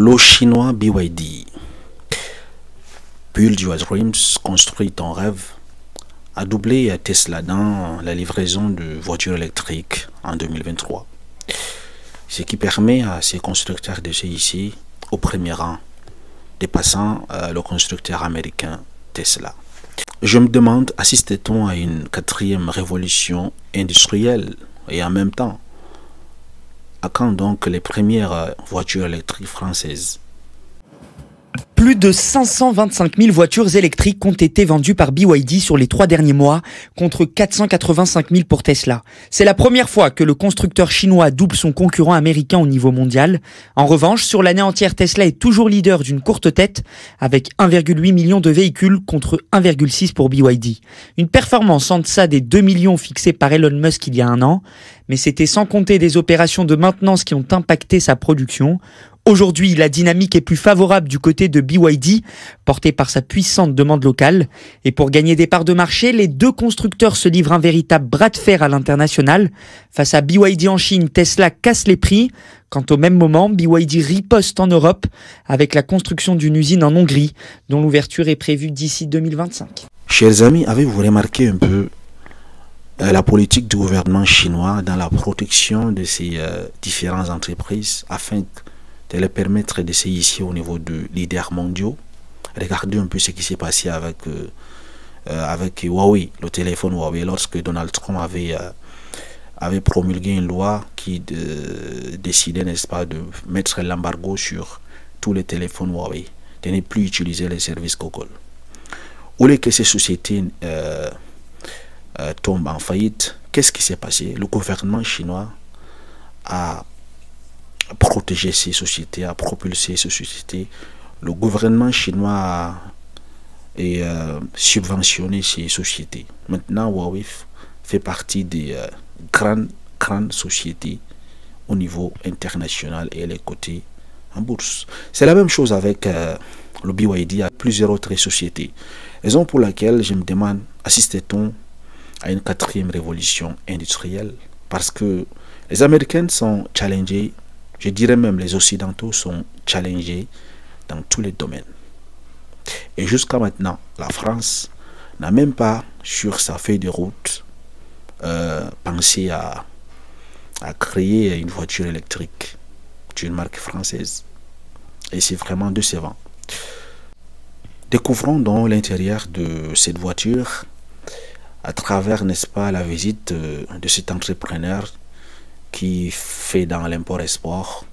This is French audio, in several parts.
Le chinois BYD, Build Your Dreams, construit ton rêve, a doublé Tesla dans la livraison de voitures électriques en 2023. Ce qui permet à ces constructeurs de se hisser au premier rang, dépassant le constructeur américain Tesla. Je me demande, assiste-t-on à une quatrième révolution industrielle et en même temps, à quand donc les premières voitures électriques françaises? Plus de 525 000 voitures électriques ont été vendues par BYD sur les 3 derniers mois, contre 485 000 pour Tesla. C'est la première fois que le constructeur chinois double son concurrent américain au niveau mondial. En revanche, sur l'année entière, Tesla est toujours leader d'une courte tête, avec 1,8 million de véhicules contre 1,6 pour BYD. Une performance en deçà des 2 millions fixés par Elon Musk il y a un an, mais c'était sans compter des opérations de maintenance qui ont impacté sa production. Aujourd'hui, la dynamique est plus favorable du côté de BYD, portée par sa puissante demande locale. Et pour gagner des parts de marché, les deux constructeurs se livrent un véritable bras de fer à l'international. Face à BYD en Chine, Tesla casse les prix. Quant au même moment, BYD riposte en Europe avec la construction d'une usine en Hongrie, dont l'ouverture est prévue d'ici 2025. Chers amis, avez-vous remarqué un peu la politique du gouvernement chinois dans la protection de ces différentes entreprises afin de les permettre de se hisser au niveau de leaders mondiaux? Regardez un peu ce qui s'est passé avec Huawei, le téléphone Huawei, lorsque Donald Trump avait promulgué une loi qui décidait, n'est-ce pas, de mettre l'embargo sur tous les téléphones Huawei, de ne plus utiliser les services Google. Au lieu que ces sociétés tombent en faillite, qu'est-ce qui s'est passé? Le gouvernement chinois a protéger ces sociétés, à propulser ces sociétés. Le gouvernement chinois a subventionné ces sociétés. Maintenant, Huawei fait partie des grandes sociétés au niveau international et elle est cotée en bourse. C'est la même chose avec le BYD à plusieurs autres sociétés. Raison pour laquelle je me demande, assiste-t-on à une quatrième révolution industrielle? Parce que les Américains sont challengés. Je dirais même les Occidentaux sont challengés dans tous les domaines. Et jusqu'à maintenant, la France n'a même pas, sur sa feuille de route, pensé à créer une voiture électrique d'une marque française. Et c'est vraiment décevant. Découvrons donc l'intérieur de cette voiture à travers, n'est-ce pas, la visite de cet entrepreneur qui fait dans l'import-export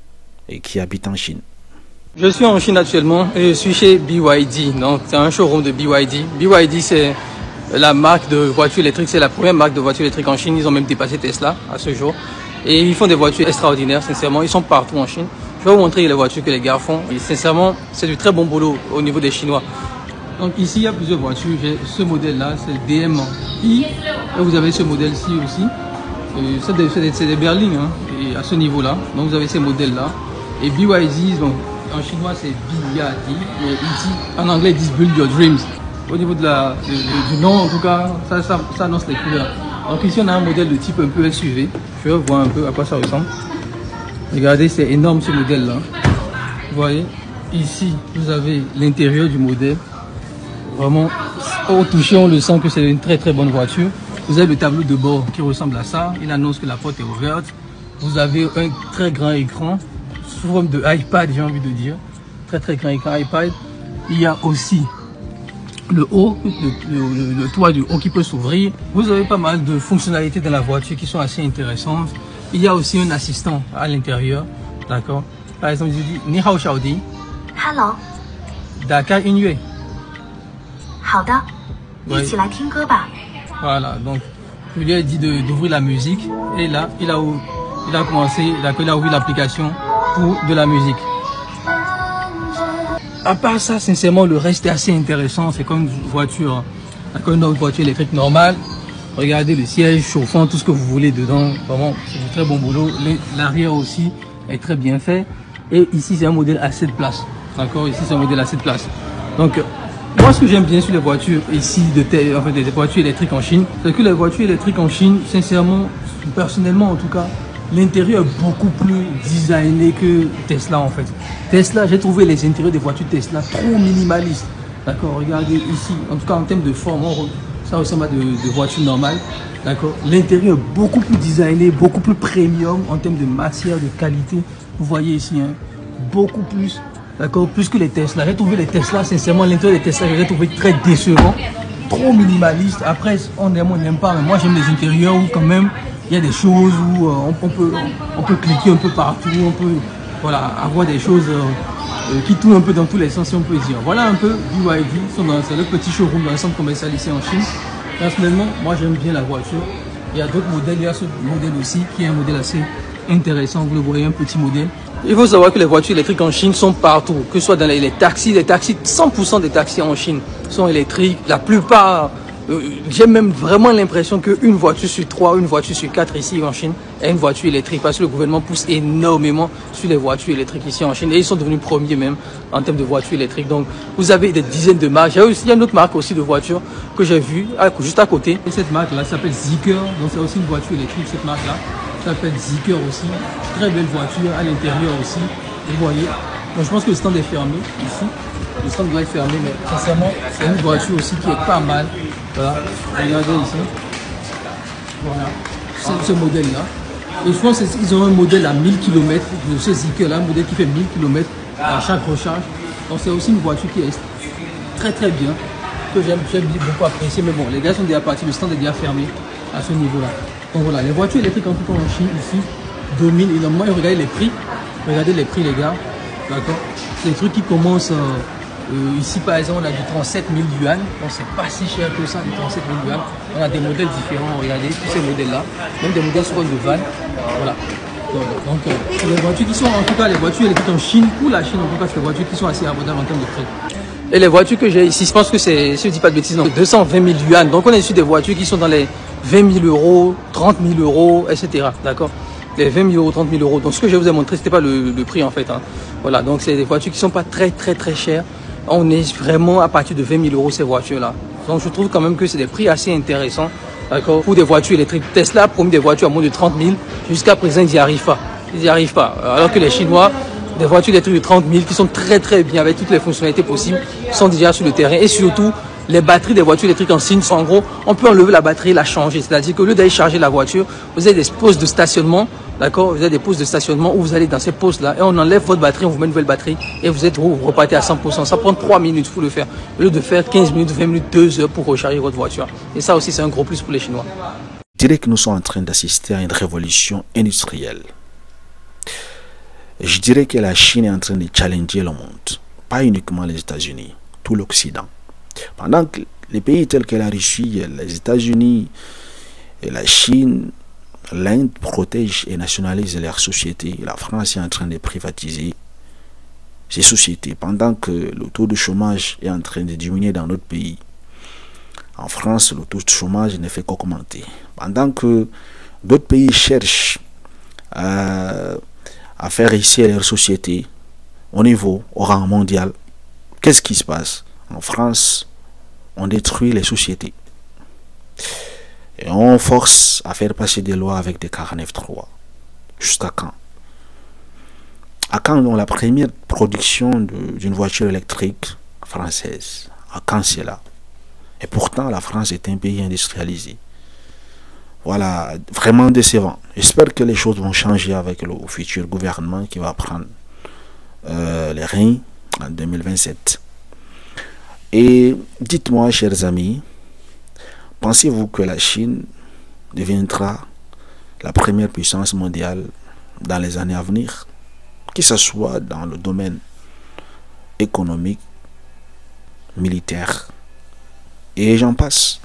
et qui habite en Chine. Je suis en Chine actuellement et je suis chez BYD. Donc c'est un showroom de BYD. BYD c'est la marque de voitures électriques, c'est la première marque de voitures électriques en Chine. Ils ont même dépassé Tesla à ce jour. Et ils font des voitures extraordinaires, sincèrement. Ils sont partout en Chine. Je vais vous montrer les voitures que les gars font. Et sincèrement, c'est du très bon boulot au niveau des Chinois. Donc ici, il y a plusieurs voitures. J'ai ce modèle-là, c'est le DM-i. Et vous avez ce modèle-ci aussi. C'est des berlines hein, et à ce niveau-là. Donc vous avez ces modèles-là. Et BYD, donc, en chinois c'est BYD, mais ici en anglais ils disent Build Your Dreams. Au niveau de du nom, en tout cas, ça annonce les couleurs. Donc ici on a un modèle de type un peu SUV. Je vais voir un peu à quoi ça ressemble. Regardez, c'est énorme ce modèle-là. Vous voyez, ici vous avez l'intérieur du modèle. Vraiment, au toucher, on le sent que c'est une très très bonne voiture. Vous avez le tableau de bord qui ressemble à ça. Il annonce que la porte est ouverte. Vous avez un très grand écran, sous forme de iPad, j'ai envie de dire. Très très grand écran iPad. Il y a aussi le haut, le toit du haut qui peut s'ouvrir. Vous avez pas mal de fonctionnalités dans la voiture qui sont assez intéressantes. Il y a aussi un assistant à l'intérieur. D'accord. Par exemple, je dis Ni hao Xiaodi. Hello. 打开音乐。好的，一起来听歌吧。 Voilà, donc je lui ai dit d'ouvrir la musique et là, il a ouvert l'application pour de la musique. À part ça, sincèrement, le reste est assez intéressant. C'est comme une voiture, comme une autre voiture électrique normale. Regardez le siège chauffant, tout ce que vous voulez dedans. Vraiment, c'est du très bon boulot. L'arrière aussi est très bien fait. Et ici, c'est un modèle à 7 places. D'accord, ici, c'est un modèle à 7 places. Donc, moi, ce que j'aime bien sur les voitures ici, des voitures électriques en Chine, c'est que les voitures électriques en Chine, sincèrement, personnellement en tout cas, l'intérieur est beaucoup plus designé que Tesla en fait. Tesla, j'ai trouvé les intérieurs des voitures Tesla trop minimalistes. D'accord, regardez ici, en tout cas en termes de forme, ça ressemble à de voitures normales. D'accord, l'intérieur est beaucoup plus designé, beaucoup plus premium en termes de matière, de qualité. Vous voyez ici, hein, beaucoup plus, d'accord, plus que les Tesla. J'ai trouvé les Tesla, sincèrement, l'intérieur des Tesla, j'ai trouvé très décevant, trop minimaliste. Après, on aime, on n'aime pas, mais moi j'aime les intérieurs où quand même il y a des choses où on peut cliquer un peu partout, on peut voilà, avoir des choses qui tournent un peu dans tous les sens, si on peut dire. Voilà un peu BYD, c'est le petit showroom dans le centre commercial ici en Chine. Personnellement, moi j'aime bien la voiture. Il y a d'autres modèles, il y a ce modèle aussi qui est un modèle assez intéressant, vous le voyez, un petit modèle. Il faut savoir que les voitures électriques en Chine sont partout, que ce soit dans les taxis, 100% des taxis en Chine sont électriques. La plupart, j'ai même vraiment l'impression qu'une voiture sur 3, une voiture sur 4 ici en Chine est une voiture électrique parce que le gouvernement pousse énormément sur les voitures électriques ici en Chine et ils sont devenus premiers même en termes de voitures électriques. Donc vous avez des dizaines de marques. Il y a une autre marque aussi de voiture que j'ai vue juste à côté. Et cette marque là s'appelle Zeekr, donc c'est aussi une voiture électrique cette marque là. Ça s'appelle Zeekr aussi. Très belle voiture à l'intérieur aussi. Vous voyez. Donc je pense que le stand est fermé ici. Le stand doit être fermé, mais sincèrement, c'est une voiture aussi qui est pas mal. Voilà, regardez ici. Voilà, c'est ce modèle-là. Et je pense qu'ils ont un modèle à 1000 km de ce Zeekr-là, un modèle qui fait 1000 km à chaque recharge. Donc c'est aussi une voiture qui est très très bien, que j'aime beaucoup apprécier. Mais bon, les gars sont déjà partis, le stand est déjà fermé à ce niveau-là. Donc voilà, les voitures électriques en tout cas en Chine ici dominent énormément. Et regardez les prix. Regardez les prix les gars. D'accord. C'est des trucs qui commencent ici par exemple on a du 37 000 yuan. Donc c'est pas si cher que ça, du 37 000 yuan. On a des modèles différents, regardez, tous ces modèles là. Même des modèles sur de van. Voilà. Donc les voitures qui sont en tout cas les voitures électriques en Chine, pour la Chine en tout cas c'est des voitures qui sont assez abordables en termes de prix. Et les voitures que j'ai ici, je pense que c'est, si je ne dis pas de bêtises, non, 220 000 yuan. Donc on est sur des voitures qui sont dans les 20 000 euros, 30 000 euros, etc. D'accord, les 20 000 euros, 30 000 euros. Donc ce que je vous ai montré, c'était pas le prix en fait. Hein. Voilà, donc c'est des voitures qui sont pas très chères. On est vraiment à partir de 20 000 euros ces voitures-là. Donc je trouve quand même que c'est des prix assez intéressants. D'accord, pour des voitures électriques. Tesla a promis des voitures à moins de 30 000. Jusqu'à présent, ils n'y arrivent pas. Ils n'y arrivent pas. Alors que les Chinois, des voitures électriques de 30 000 qui sont très bien avec toutes les fonctionnalités possibles, sont déjà sur le terrain. Et surtout, les batteries des voitures électriques en Chine sont en gros, on peut enlever la batterie et la changer. C'est-à-dire qu'au lieu d'aller charger la voiture, vous avez des postes de stationnement, d'accord, vous avez des postes de stationnement où vous allez dans ces postes-là et on enlève votre batterie, on vous met une nouvelle batterie et vous repartez à 100%. Ça prend 3 minutes pour le faire. Au lieu de faire 15 minutes, 20 minutes, 2 heures pour recharger votre voiture. Et ça aussi, c'est un gros plus pour les Chinois. Je dirais que nous sommes en train d'assister à une révolution industrielle. Je dirais que la Chine est en train de challenger le monde, pas uniquement les États-Unis, tout l'Occident. Pendant que les pays tels que la Russie, les États-Unis et la Chine, l'Inde protègent et nationalisent leurs sociétés, la France est en train de privatiser ces sociétés, pendant que le taux de chômage est en train de diminuer dans notre pays. En France, le taux de chômage ne fait qu'augmenter. Pendant que d'autres pays cherchent à faire ici leur société au rang mondial, qu'est-ce qui se passe? En France, on détruit les sociétés et on force à faire passer des lois avec des 49.3. Jusqu'à quand? À quand la première production d'une voiture électrique française? À quand c'est là? Et pourtant la France est un pays industrialisé. Voilà, vraiment décevant. J'espère que les choses vont changer avec le futur gouvernement qui va prendre les rênes en 2027. Et dites-moi, chers amis, pensez-vous que la Chine deviendra la première puissance mondiale dans les années à venir, que ce soit dans le domaine économique, militaire, et j'en passe?